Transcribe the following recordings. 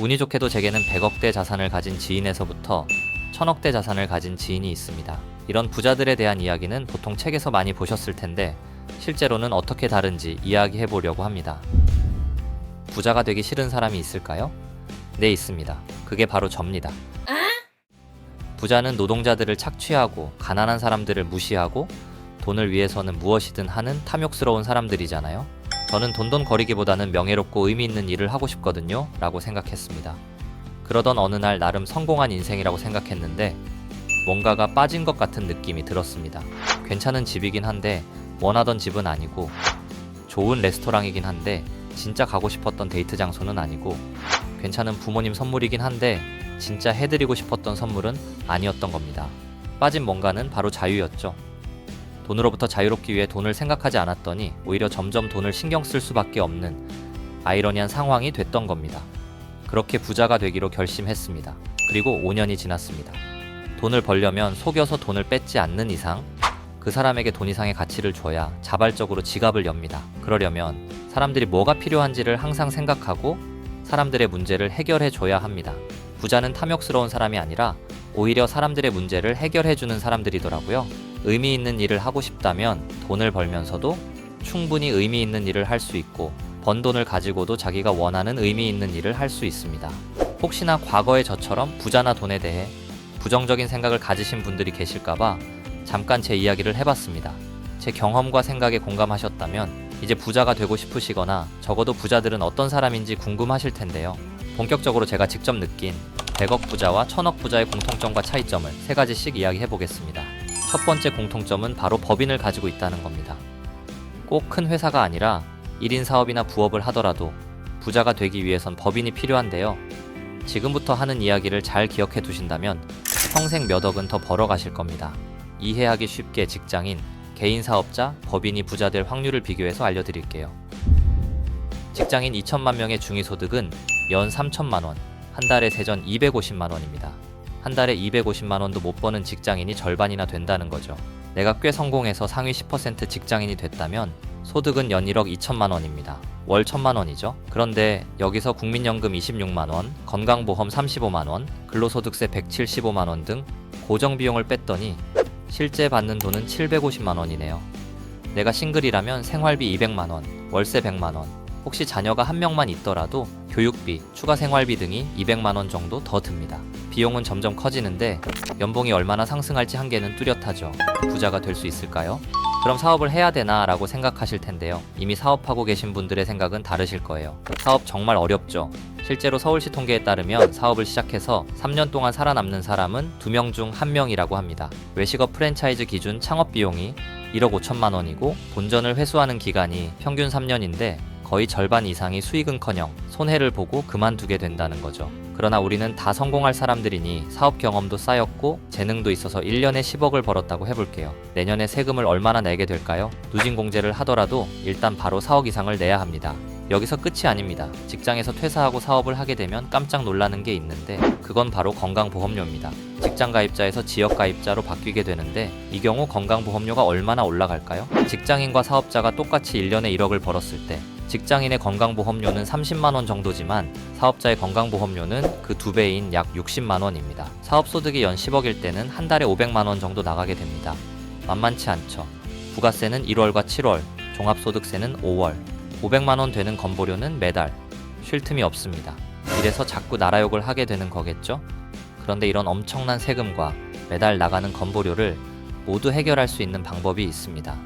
운이 좋게도 제게는 100억대 자산을 가진 지인에서부터 1000억대 자산을 가진 지인이 있습니다. 이런 부자들에 대한 이야기는 보통 책에서 많이 보셨을 텐데 실제로는 어떻게 다른지 이야기해 보려고 합니다. 부자가 되기 싫은 사람이 있을까요? 네, 있습니다. 그게 바로 접니다. 부자는 노동자들을 착취하고 가난한 사람들을 무시하고 돈을 위해서는 무엇이든 하는 탐욕스러운 사람들이잖아요. 저는 돈돈거리기보다는 명예롭고 의미 있는 일을 하고 싶거든요 라고 생각했습니다. 그러던 어느 날 나름 성공한 인생이라고 생각했는데 뭔가가 빠진 것 같은 느낌이 들었습니다. 괜찮은 집이긴 한데 원하던 집은 아니고, 좋은 레스토랑이긴 한데 진짜 가고 싶었던 데이트 장소는 아니고, 괜찮은 부모님 선물이긴 한데 진짜 해드리고 싶었던 선물은 아니었던 겁니다. 빠진 뭔가는 바로 자유였죠. 돈으로부터 자유롭기 위해 돈을 생각하지 않았더니 오히려 점점 돈을 신경 쓸 수밖에 없는 아이러니한 상황이 됐던 겁니다. 그렇게 부자가 되기로 결심했습니다. 그리고 5년이 지났습니다. 돈을 벌려면 속여서 돈을 뺏지 않는 이상 그 사람에게 돈 이상의 가치를 줘야 자발적으로 지갑을 엽니다. 그러려면 사람들이 뭐가 필요한지를 항상 생각하고 사람들의 문제를 해결해 줘야 합니다. 부자는 탐욕스러운 사람이 아니라 오히려 사람들의 문제를 해결해주는 사람들이더라고요. 의미 있는 일을 하고 싶다면 돈을 벌면서도 충분히 의미 있는 일을 할 수 있고, 번 돈을 가지고도 자기가 원하는 의미 있는 일을 할 수 있습니다. 혹시나 과거의 저처럼 부자나 돈에 대해 부정적인 생각을 가지신 분들이 계실까봐 잠깐 제 이야기를 해봤습니다. 제 경험과 생각에 공감하셨다면 이제 부자가 되고 싶으시거나 적어도 부자들은 어떤 사람인지 궁금하실 텐데요. 본격적으로 제가 직접 느낀 100억 부자와 1000억 부자의 공통점과 차이점을 3가지씩 이야기해 보겠습니다. 첫 번째 공통점은 바로 법인을 가지고 있다는 겁니다. 꼭 큰 회사가 아니라 1인 사업이나 부업을 하더라도 부자가 되기 위해선 법인이 필요한데요. 지금부터 하는 이야기를 잘 기억해 두신다면 평생 몇 억은 더 벌어가실 겁니다. 이해하기 쉽게 직장인, 개인 사업자, 법인이 부자 될 확률을 비교해서 알려드릴게요. 직장인 2천만 명의 중위소득은 연 3천만 원, 한 달에 세전 250만 원입니다. 한 달에 250만 원도 못 버는 직장인이 절반이나 된다는 거죠. 내가 꽤 성공해서 상위 10% 직장인이 됐다면 소득은 연 1억 2천만 원입니다. 월 1천만 원이죠. 그런데 여기서 국민연금 26만 원, 건강보험 35만 원, 근로소득세 175만 원 등 고정비용을 뺐더니 실제 받는 돈은 750만 원이네요. 내가 싱글이라면 생활비 200만 원, 월세 100만 원, 혹시 자녀가 한 명만 있더라도 교육비, 추가 생활비 등이 200만 원 정도 더 듭니다. 비용은 점점 커지는데 연봉이 얼마나 상승할지 한계는 뚜렷하죠. 부자가 될 수 있을까요? 그럼 사업을 해야 되나 라고 생각하실 텐데요. 이미 사업하고 계신 분들의 생각은 다르실 거예요. 사업 정말 어렵죠. 실제로 서울시 통계에 따르면 사업을 시작해서 3년 동안 살아남는 사람은 2명 중 1명이라고 합니다. 외식업 프랜차이즈 기준 창업 비용이 1억 5천만 원이고 본전을 회수하는 기간이 평균 3년인데 거의 절반 이상이 수익은커녕 손해를 보고 그만두게 된다는 거죠. 그러나 우리는 다 성공할 사람들이니 사업 경험도 쌓였고 재능도 있어서 1년에 10억을 벌었다고 해볼게요. 내년에 세금을 얼마나 내게 될까요? 누진공제를 하더라도 일단 바로 4억 이상을 내야 합니다. 여기서 끝이 아닙니다. 직장에서 퇴사하고 사업을 하게 되면 깜짝 놀라는 게 있는데 그건 바로 건강보험료입니다. 직장가입자에서 지역가입자로 바뀌게 되는데 이 경우 건강보험료가 얼마나 올라갈까요? 직장인과 사업자가 똑같이 1년에 1억을 벌었을 때 직장인의 건강보험료는 30만 원 정도지만 사업자의 건강보험료는 그 2배인 약 60만 원입니다. 사업소득이 연 10억일 때는 한 달에 500만 원 정도 나가게 됩니다. 만만치 않죠. 부가세는 1월과 7월, 종합소득세는 5월, 500만 원 되는 건보료는 매달, 쉴 틈이 없습니다. 이래서 자꾸 나라 욕을 하게 되는 거겠죠? 그런데 이런 엄청난 세금과 매달 나가는 건보료를 모두 해결할 수 있는 방법이 있습니다.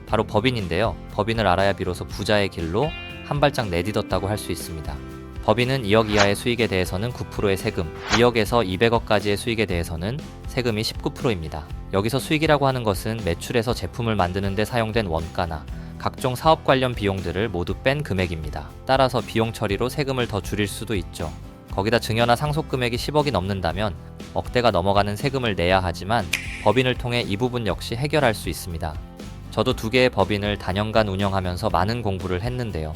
바로 법인인데요. 법인을 알아야 비로소 부자의 길로 한 발짝 내딛었다고 할 수 있습니다. 법인은 2억 이하의 수익에 대해서는 9%의 세금, 2억에서 200억까지의 수익에 대해서는 세금이 19%입니다. 여기서 수익이라고 하는 것은 매출에서 제품을 만드는 데 사용된 원가나 각종 사업 관련 비용들을 모두 뺀 금액입니다. 따라서 비용 처리로 세금을 더 줄일 수도 있죠. 거기다 증여나 상속 금액이 10억이 넘는다면 억대가 넘어가는 세금을 내야 하지만 법인을 통해 이 부분 역시 해결할 수 있습니다. 저도 2개의 법인을 단연간 운영하면서 많은 공부를 했는데요.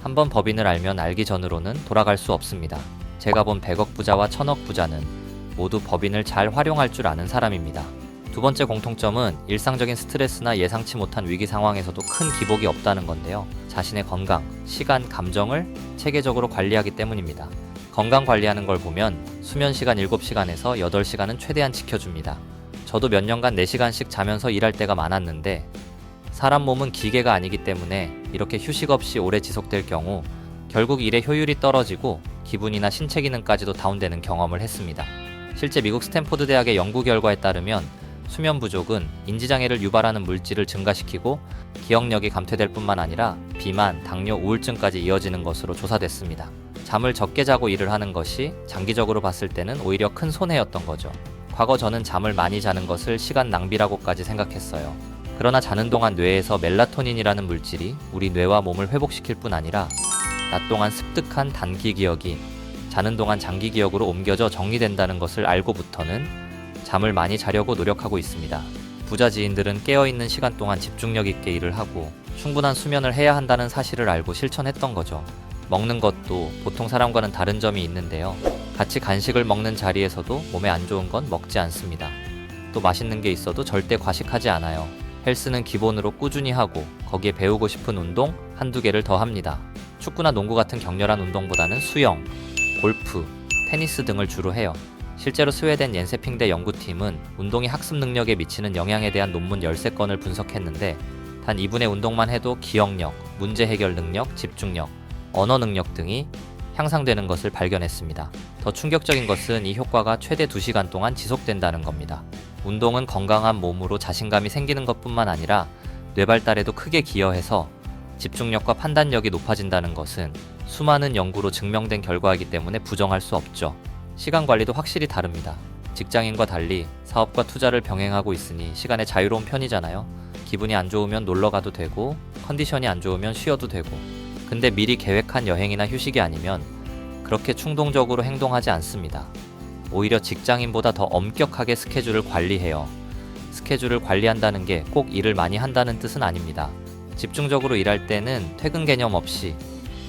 한번 법인을 알면 알기 전으로는 돌아갈 수 없습니다. 제가 본 100억 부자와 1000억 부자는 모두 법인을 잘 활용할 줄 아는 사람입니다. 두 번째 공통점은 일상적인 스트레스나 예상치 못한 위기 상황에서도 큰 기복이 없다는 건데요. 자신의 건강, 시간, 감정을 체계적으로 관리하기 때문입니다. 건강 관리하는 걸 보면 수면 시간 7시간에서 8시간은 최대한 지켜줍니다. 저도 몇 년간 4시간씩 자면서 일할 때가 많았는데 사람 몸은 기계가 아니기 때문에 이렇게 휴식 없이 오래 지속될 경우 결국 일의 효율이 떨어지고 기분이나 신체 기능까지도 다운되는 경험을 했습니다. 실제 미국 스탠포드 대학의 연구 결과에 따르면 수면 부족은 인지장애를 유발하는 물질을 증가시키고 기억력이 감퇴될 뿐만 아니라 비만, 당뇨, 우울증까지 이어지는 것으로 조사됐습니다. 잠을 적게 자고 일을 하는 것이 장기적으로 봤을 때는 오히려 큰 손해였던 거죠. 과거 저는 잠을 많이 자는 것을 시간 낭비라고까지 생각했어요. 그러나 자는 동안 뇌에서 멜라토닌이라는 물질이 우리 뇌와 몸을 회복시킬 뿐 아니라 낮 동안 습득한 단기 기억이 자는 동안 장기 기억으로 옮겨져 정리된다는 것을 알고부터는 잠을 많이 자려고 노력하고 있습니다. 부자 지인들은 깨어있는 시간 동안 집중력 있게 일을 하고 충분한 수면을 해야 한다는 사실을 알고 실천했던 거죠. 먹는 것도 보통 사람과는 다른 점이 있는데요. 같이 간식을 먹는 자리에서도 몸에 안 좋은 건 먹지 않습니다. 또 맛있는 게 있어도 절대 과식하지 않아요. 헬스는 기본으로 꾸준히 하고 거기에 배우고 싶은 운동 한두 개를 더 합니다. 축구나 농구 같은 격렬한 운동보다는 수영, 골프, 테니스 등을 주로 해요. 실제로 스웨덴 옌세핑대 연구팀은 운동이 학습 능력에 미치는 영향에 대한 논문 13건을 분석했는데 단 2분의 운동만 해도 기억력, 문제 해결 능력, 집중력, 언어 능력 등이 향상되는 것을 발견했습니다. 더 충격적인 것은 이 효과가 최대 2시간 동안 지속된다는 겁니다. 운동은 건강한 몸으로 자신감이 생기는 것뿐만 아니라 뇌 발달에도 크게 기여해서 집중력과 판단력이 높아진다는 것은 수많은 연구로 증명된 결과이기 때문에 부정할 수 없죠. 시간 관리도 확실히 다릅니다. 직장인과 달리 사업과 투자를 병행하고 있으니 시간에 자유로운 편이잖아요. 기분이 안 좋으면 놀러 가도 되고 컨디션이 안 좋으면 쉬어도 되고. 근데 미리 계획한 여행이나 휴식이 아니면 그렇게 충동적으로 행동하지 않습니다. 오히려 직장인보다 더 엄격하게 스케줄을 관리해요. 스케줄을 관리한다는 게 꼭 일을 많이 한다는 뜻은 아닙니다. 집중적으로 일할 때는 퇴근 개념 없이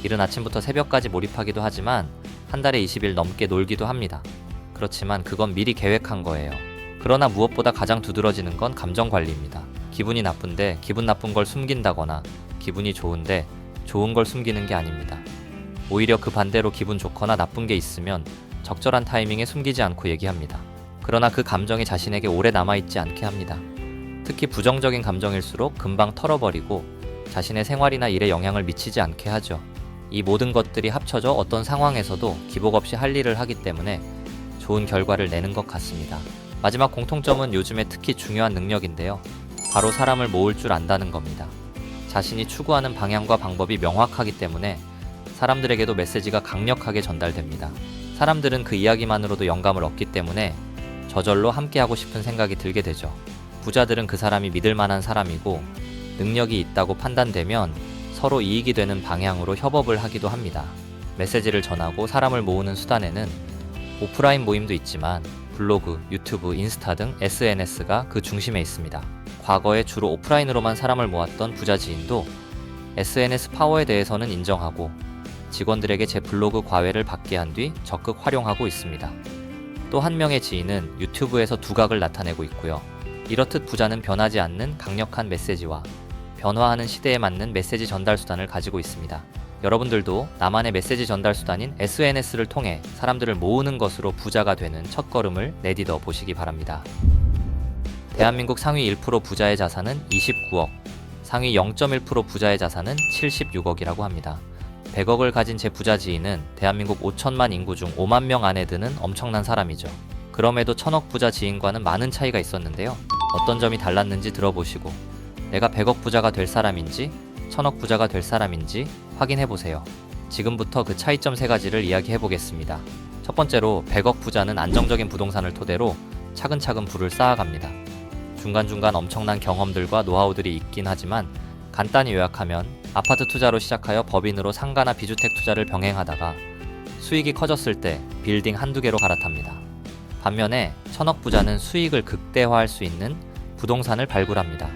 이른 아침부터 새벽까지 몰입하기도 하지만 한 달에 20일 넘게 놀기도 합니다. 그렇지만 그건 미리 계획한 거예요. 그러나 무엇보다 가장 두드러지는 건 감정 관리입니다. 기분이 나쁜데 기분 나쁜 걸 숨긴다거나 기분이 좋은데 좋은 걸 숨기는 게 아닙니다. 오히려 그 반대로 기분 좋거나 나쁜 게 있으면 적절한 타이밍에 숨기지 않고 얘기합니다. 그러나 그 감정이 자신에게 오래 남아있지 않게 합니다. 특히 부정적인 감정일수록 금방 털어버리고 자신의 생활이나 일에 영향을 미치지 않게 하죠. 이 모든 것들이 합쳐져 어떤 상황에서도 기복 없이 할 일을 하기 때문에 좋은 결과를 내는 것 같습니다. 마지막 공통점은 요즘에 특히 중요한 능력인데요. 바로 사람을 모을 줄 안다는 겁니다. 자신이 추구하는 방향과 방법이 명확하기 때문에 사람들에게도 메시지가 강력하게 전달됩니다. 사람들은 그 이야기만으로도 영감을 얻기 때문에 저절로 함께하고 싶은 생각이 들게 되죠. 부자들은 그 사람이 믿을 만한 사람이고 능력이 있다고 판단되면 서로 이익이 되는 방향으로 협업을 하기도 합니다. 메시지를 전하고 사람을 모으는 수단에는 오프라인 모임도 있지만 블로그, 유튜브, 인스타 등 SNS가 그 중심에 있습니다. 과거에 주로 오프라인으로만 사람을 모았던 부자 지인도 SNS 파워에 대해서는 인정하고 직원들에게 제 블로그 과외를 받게 한 뒤 적극 활용하고 있습니다. 또 한 명의 지인은 유튜브에서 두각을 나타내고 있고요. 이렇듯 부자는 변하지 않는 강력한 메시지와 변화하는 시대에 맞는 메시지 전달 수단을 가지고 있습니다. 여러분들도 나만의 메시지 전달 수단인 SNS를 통해 사람들을 모으는 것으로 부자가 되는 첫걸음을 내딛어 보시기 바랍니다. 대한민국 상위 1% 부자의 자산은 29억, 상위 0.1% 부자의 자산은 76억이라고 합니다. 100억을 가진 제 부자 지인은 대한민국 5천만 인구 중 5만 명 안에 드는 엄청난 사람이죠. 그럼에도 1000억 부자 지인과는 많은 차이가 있었는데요. 어떤 점이 달랐는지 들어보시고 내가 100억 부자가 될 사람인지 1000억 부자가 될 사람인지 확인해보세요. 지금부터 그 차이점 3가지를 이야기해보겠습니다. 첫 번째로 100억 부자는 안정적인 부동산을 토대로 차근차근 부를 쌓아갑니다. 중간중간 엄청난 경험들과 노하우들이 있긴 하지만 간단히 요약하면 아파트 투자로 시작하여 법인으로 상가나 비주택 투자를 병행하다가 수익이 커졌을 때 빌딩 한두 개로 갈아탑니다. 반면에 1000억 부자는 수익을 극대화할 수 있는 부동산을 발굴합니다.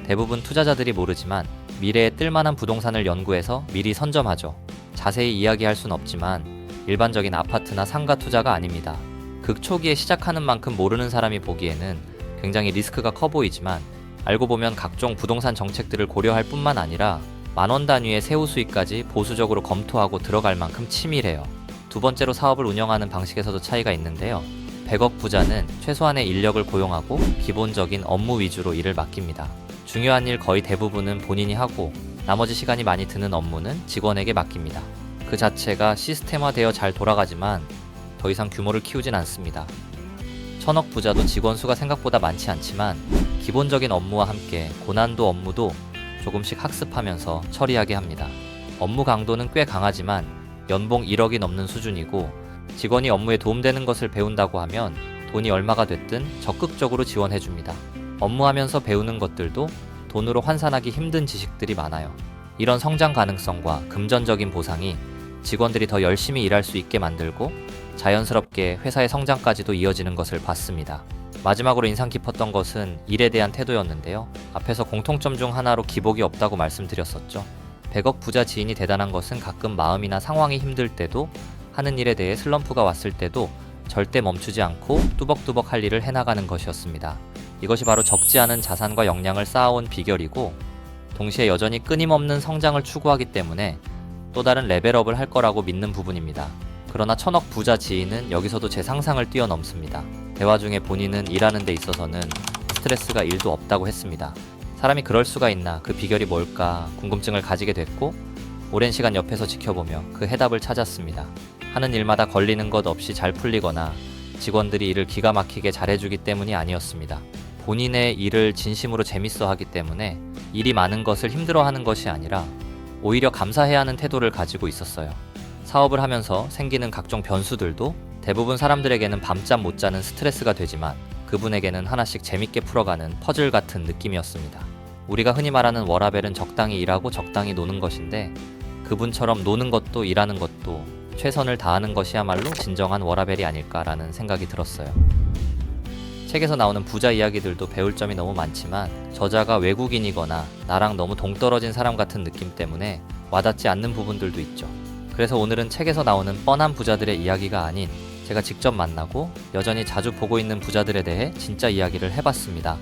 대부분 투자자들이 모르지만 미래에 뜰만한 부동산을 연구해서 미리 선점하죠. 자세히 이야기할 순 없지만 일반적인 아파트나 상가 투자가 아닙니다. 극초기에 시작하는 만큼 모르는 사람이 보기에는 굉장히 리스크가 커 보이지만 알고 보면 각종 부동산 정책들을 고려할 뿐만 아니라 만원 단위의 세후 수익까지 보수적으로 검토하고 들어갈 만큼 치밀해요. 두 번째로 사업을 운영하는 방식에서도 차이가 있는데요. 100억 부자는 최소한의 인력을 고용하고 기본적인 업무 위주로 일을 맡깁니다. 중요한 일 거의 대부분은 본인이 하고 나머지 시간이 많이 드는 업무는 직원에게 맡깁니다. 그 자체가 시스템화되어 잘 돌아가지만 더 이상 규모를 키우진 않습니다. 1000억 부자도 직원 수가 생각보다 많지 않지만 기본적인 업무와 함께 고난도 업무도 조금씩 학습하면서 처리하게 합니다. 업무 강도는 꽤 강하지만 연봉 1억이 넘는 수준이고 직원이 업무에 도움되는 것을 배운다고 하면 돈이 얼마가 됐든 적극적으로 지원해줍니다. 업무하면서 배우는 것들도 돈으로 환산하기 힘든 지식들이 많아요. 이런 성장 가능성과 금전적인 보상이 직원들이 더 열심히 일할 수 있게 만들고 자연스럽게 회사의 성장까지도 이어지는 것을 봤습니다. 마지막으로 인상 깊었던 것은 일에 대한 태도였는데요. 앞에서 공통점 중 하나로 기복이 없다고 말씀드렸었죠. 100억 부자 지인이 대단한 것은 가끔 마음이나 상황이 힘들 때도 하는 일에 대해 슬럼프가 왔을 때도 절대 멈추지 않고 뚜벅뚜벅 할 일을 해나가는 것이었습니다. 이것이 바로 적지 않은 자산과 역량을 쌓아온 비결이고 동시에 여전히 끊임없는 성장을 추구하기 때문에 또 다른 레벨업을 할 거라고 믿는 부분입니다. 그러나 1000억 부자 지인은 여기서도 제 상상을 뛰어넘습니다. 대화 중에 본인은 일하는 데 있어서는 스트레스가 1도 없다고 했습니다. 사람이 그럴 수가 있나, 그 비결이 뭘까 궁금증을 가지게 됐고 오랜 시간 옆에서 지켜보며 그 해답을 찾았습니다. 하는 일마다 걸리는 것 없이 잘 풀리거나 직원들이 일을 기가 막히게 잘해주기 때문이 아니었습니다. 본인의 일을 진심으로 재밌어 하기 때문에 일이 많은 것을 힘들어하는 것이 아니라 오히려 감사해야 하는 태도를 가지고 있었어요. 사업을 하면서 생기는 각종 변수들도 대부분 사람들에게는 밤잠 못 자는 스트레스가 되지만 그분에게는 하나씩 재밌게 풀어가는 퍼즐 같은 느낌이었습니다. 우리가 흔히 말하는 워라밸은 적당히 일하고 적당히 노는 것인데 그분처럼 노는 것도 일하는 것도 최선을 다하는 것이야말로 진정한 워라밸이 아닐까라는 생각이 들었어요. 책에서 나오는 부자 이야기들도 배울 점이 너무 많지만 저자가 외국인이거나 나랑 너무 동떨어진 사람 같은 느낌 때문에 와닿지 않는 부분들도 있죠. 그래서 오늘은 책에서 나오는 뻔한 부자들의 이야기가 아닌 제가 직접 만나고 여전히 자주 보고 있는 부자들에 대해 진짜 이야기를 해봤습니다.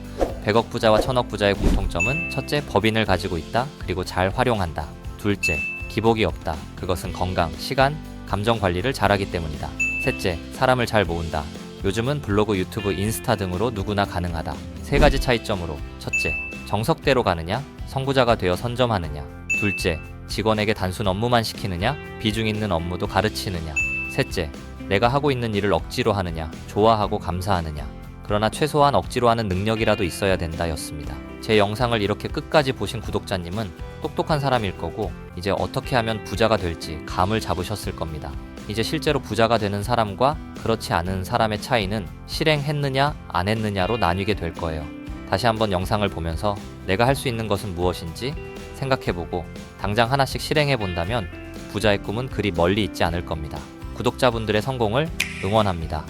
100억 부자와 1000억 부자의 공통점은 첫째, 법인을 가지고 있다. 그리고 잘 활용한다. 둘째, 기복이 없다. 그것은 건강, 시간, 감정 관리를 잘하기 때문이다. 셋째, 사람을 잘 모은다. 요즘은 블로그, 유튜브, 인스타 등으로 누구나 가능하다. 세 가지 차이점으로 첫째, 정석대로 가느냐, 선구자가 되어 선점하느냐. 둘째, 직원에게 단순 업무만 시키느냐, 비중 있는 업무도 가르치느냐. 셋째, 내가 하고 있는 일을 억지로 하느냐, 좋아하고 감사하느냐. 그러나 최소한 억지로 하는 능력이라도 있어야 된다 였습니다. 제 영상을 이렇게 끝까지 보신 구독자님은 똑똑한 사람일 거고 이제 어떻게 하면 부자가 될지 감을 잡으셨을 겁니다. 이제 실제로 부자가 되는 사람과 그렇지 않은 사람의 차이는 실행했느냐 안 했느냐로 나뉘게 될 거예요. 다시 한번 영상을 보면서 내가 할 수 있는 것은 무엇인지 생각해보고 당장 하나씩 실행해본다면 부자의 꿈은 그리 멀리 있지 않을 겁니다. 구독자분들의 성공을 응원합니다.